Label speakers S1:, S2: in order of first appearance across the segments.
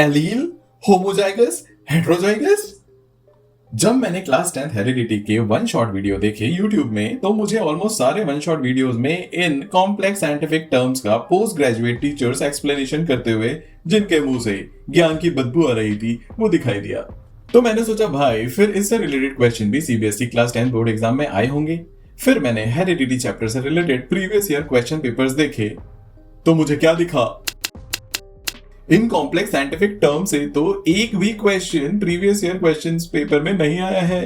S1: Allele, homozygous, heterozygous. जब मैंने class 10th heredity के वन शॉट वीडियो देखे YouTube में, तो मुझे ऑलमोस्ट सारे वन शॉट वीडियोस में इन कॉम्प्लेक्स साइंटिफिक टर्म्स का पोस्ट ग्रेजुएट टीचर्स एक्सप्लेनेशन करते हुए जिनके मुंह से ज्ञान की बदबू आ रही थी वो दिखाई दिया। तो मैंने सोचा भाई फिर इससे रिलेटेड क्वेश्चन भी सीबीएसई क्लास 10 बोर्ड एग्जाम में आए होंगे। फिर मैंने हेरिडिटी चैप्टर से related previous year question papers देखे, तो मुझे क्या दिखा, इन कॉम्प्लेक्स साइंटिफिक टर्म से तो एक भी question previous year questions paper में नहीं आया है।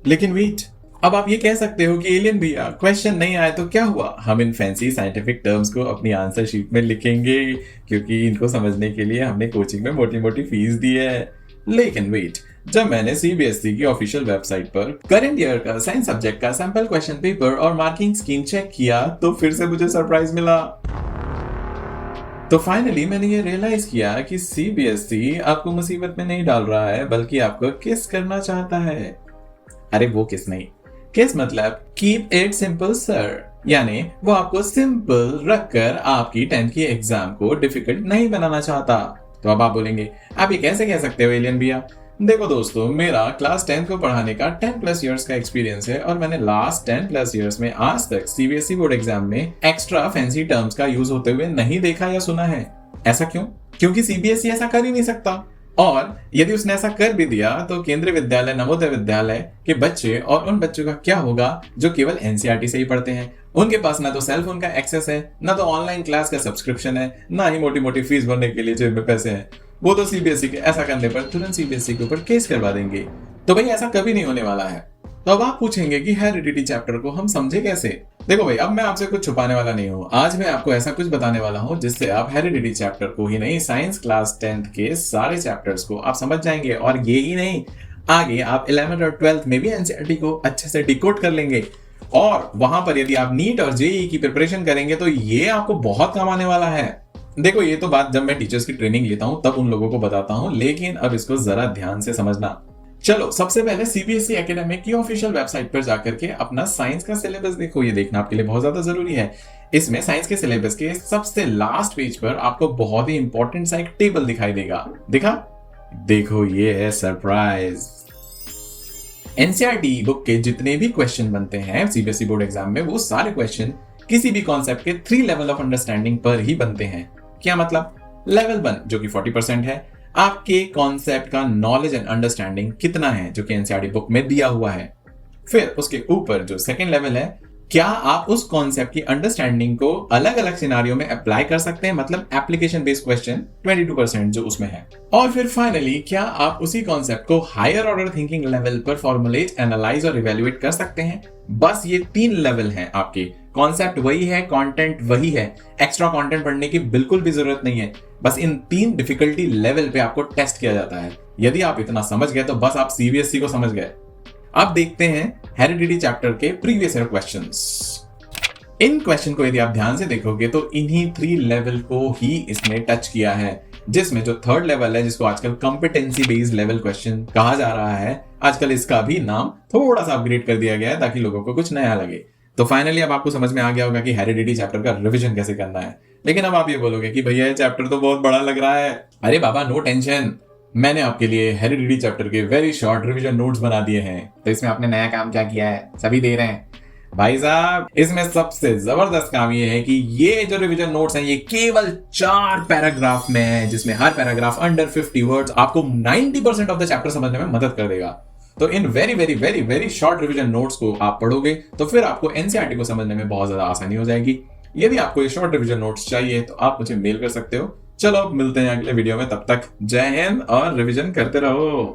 S1: लेकिन वेट, अब आप ये कह सकते हो कि एलियन भैया क्वेश्चन नहीं आया तो क्या हुआ, हम इन फैंसी साइंटिफिक टर्म्स को अपनी आंसर शीट में लिखेंगे क्योंकि इनको समझने के लिए हमने कोचिंग में मोटी मोटी फीस दी है। लेकिन वेट, जब मैंने सीबीएसई की ऑफिशियल वेबसाइट पर करंट ईयर का साइंस सब्जेक्ट का सैंपल क्वेश्चन पेपर और मार्किंग स्कीम चेक किया तो फिर से मुझे सरप्राइज मिला। तो फाइनली मैंने ये रियलाइज किया कि सीबीएसई आपको मुसीबत में नहीं डाल रहा है बल्कि आपको किस करना चाहता है। अरे वो किस नहीं, किस मतलब कीप इट सिंपल सर, यानी वो आपको सिंपल रखकर आपकी 10th की एग्जाम को डिफिकल्ट नहीं बनाना चाहता। तो अब आप बोलेंगे आप ये कैसे कह सकते हो एलियन भैया। देखो दोस्तों, मेरा क्लास 10 को पढ़ाने का 10+ इयर्स का एक्सपीरियंस है और मैंने लास्ट 10+ इयर्स में आज तक सीबीएसई बोर्ड एग्जाम में एक्स्ट्रा फैंसी टर्म्स का यूज होते हुए नहीं देखा या सुना है। ऐसा क्यों? क्योंकि सीबीएसई ऐसा कर ही नहीं सकता, और यदि उसने ऐसा कर भी दिया तो केंद्रीय विद्यालय नवोदय विद्यालय के बच्चे और उन बच्चों का क्या होगा जो केवल एनसीईआरटी से ही पढ़ते हैं। उनके पास ना तो सेल फोन का एक्सेस है, ना तो ऑनलाइन क्लास का सब्सक्रिप्शन है, ना ही मोटी मोटी फीस भरने के लिए जेब में पैसे हैं। वो तो सीबीएसई के ऐसा करने पर तुरंत सीबीएसई के ऊपर केस करवा देंगे। तो भाई ऐसा कभी नहीं होने वाला है। तो अब आप पूछेंगे कि हेरिडिटी चैप्टर को हम समझे कैसे। देखो भाई, अब मैं आपसे कुछ छुपाने वाला नहीं हूँ। आज मैं आपको ऐसा कुछ बताने वाला हूँ जिससे आप हेरिडिटी चैप्टर को ही नहीं, साइंस क्लास 10th के सारे चैप्टर्स को आप समझ जाएंगे। और ये ही नहीं, आगे आप 11th और 12th में भी एनसीईआरटी को अच्छे से डिकोड कर लेंगे। और वहां पर यदि आप नीट और जेईई की प्रिपरेशन करेंगे तो ये आपको बहुत काम आने वाला है। देखो, ये तो बात जब मैं टीचर्स की ट्रेनिंग लेता हूं तब उन लोगों को बताता हूं, लेकिन अब इसको जरा ध्यान से समझना। चलो, सबसे पहले सीबीएसई एकेडमिक की ऑफिशियल वेबसाइट पर जाकर के अपना साइंस का सिलेबस देखो। ये देखना आपके लिए बहुत ज्यादा जरूरी है। इसमें साइंस के सिलेबस के सबसे लास्ट पेज पर आपको बहुत ही इंपॉर्टेंट सा एक टेबल दिखाई देगा। दिखा? देखो, ये है सरप्राइज। एनसीईआरटी बुक के जितने भी क्वेश्चन बनते हैं सीबीएसई बोर्ड एग्जाम में, वो सारे क्वेश्चन किसी भी कॉन्सेप्ट के 3 लेवल ऑफ अंडरस्टैंडिंग पर ही बनते हैं। क्या मतलब? लेवल 1 जो कि 40% है, आपके कॉन्सेप्ट का नॉलेज एंड अंडरस्टैंडिंग कितना है जो कि एनसीईआरटी बुक में दिया हुआ है। फिर उसके ऊपर जो सेकंड लेवल है, क्या आप उस कॉन्सेप्ट की अंडरस्टैंडिंग को अलग अलग सिनेरियो में अप्लाई कर सकते हैं, मतलब एप्लीकेशन बेस्ड क्वेश्चन 22% जो उसमें है। और फिर फाइनली, क्या आप उसी कॉन्सेप्ट को हायर ऑर्डर थिंकिंग लेवल पर फॉर्मुलेट, एनालाइज और इवेल्युएट कर सकते हैं। बस ये 3 लेवल हैं आपके। कॉन्सेप्ट वही है, कंटेंट वही है, एक्स्ट्रा कंटेंट पढ़ने की बिल्कुल भी जरूरत नहीं है। बस इन 3 डिफिकल्टी लेवल पे आपको टेस्ट किया जाता है। यदि आप इतना समझ गए तो बस आप सीबीएसई को समझ गए। अब देखते हैं हेरिडिटी चैप्टर के प्रीवियस ईयर क्वेश्चंस। इन क्वेश्चन को यदि आप ध्यान से देखोगे तो इन्हीं 3 लेवल को ही इसने टच किया है, जिसमें जो थर्ड लेवल है, जिसको आजकल कॉम्पिटेंसी बेस्ड लेवल क्वेश्चन कहा जा रहा है, आजकल इसका भी नाम थोड़ा सा अपग्रेड कर दिया गया है ताकि लोगों को कुछ नया लगे। तो फाइनली अब आपको समझ में आ गया होगा कि हेरिडिटी चैप्टर का रिवीजन कैसे करना है। लेकिन अब आप ये बोलोगे कि भैया ये चैप्टर तो बहुत बड़ा लग रहा है। अरे बाबा, नो टेंशन, मैंने आपके लिए हेरिडिटी चैप्टर के वेरी शॉर्ट रिवीजन नोट्स बना दिए हैं। तो इसमें आपने नया काम क्या किया है, सभी दे रहे हैं भाई साहब। इसमें सबसे जबरदस्त काम ये है कि ये जो रिवीजन नोट्स हैं ये केवल 4 पैराग्राफ में है, जिसमें हर पैराग्राफ अंडर 50 वर्ड्स आपको 90% ऑफ द चैप्टर समझने में मदद कर देगा। तो in very very very very short revision notes को आप पढ़ोगे तो फिर आपको एनसीईआरटी को समझने में बहुत ज्यादा आसानी हो जाएगी। यदि आपको ये शॉर्ट रिवीजन नोट्स चाहिए तो आप मुझे मेल कर सकते हो। चलो, अब मिलते हैं अगले वीडियो में, तब तक जय हिंद और रिवीजन करते रहो।